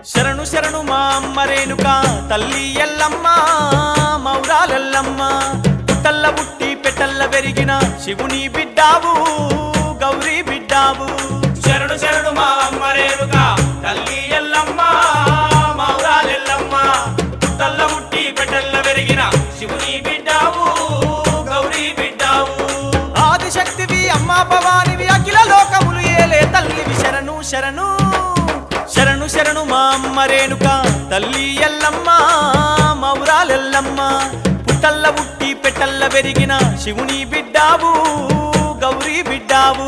శరణు శరణు మా అమ్మ రేణుక తల్లి ఎల్లమ్మ మౌరాలెల్లమ్మ పుట్టల్ల పుట్టి పెట్టల్ల పెరిగిన శివుని బిడ్డావు గౌరీ బిడ్డావు శరణు శరణు మా అమ్మ రేణుక తల్లి ఎల్లమ్మ మౌరాలెల్లమ్మ పుట్టల్ల పుట్టి పెట్టల్ల పెరిగిన శివుని బిడ్డావు గౌరీ బిడ్డావు ఆదిశక్తివి అమ్మ భవానివి అఖిల లోకములు ఏలే తల్లివి శరణు శరణు శరణు శరణు మా అమ్మ రేణుక తల్లి ఎల్లమ్మ మౌరాలెల్లమ్మ పుట్టల్ల పుట్టి పెట్టల్ల పెరిగిన శివుని బిడ్డావు గౌరీ బిడ్డావు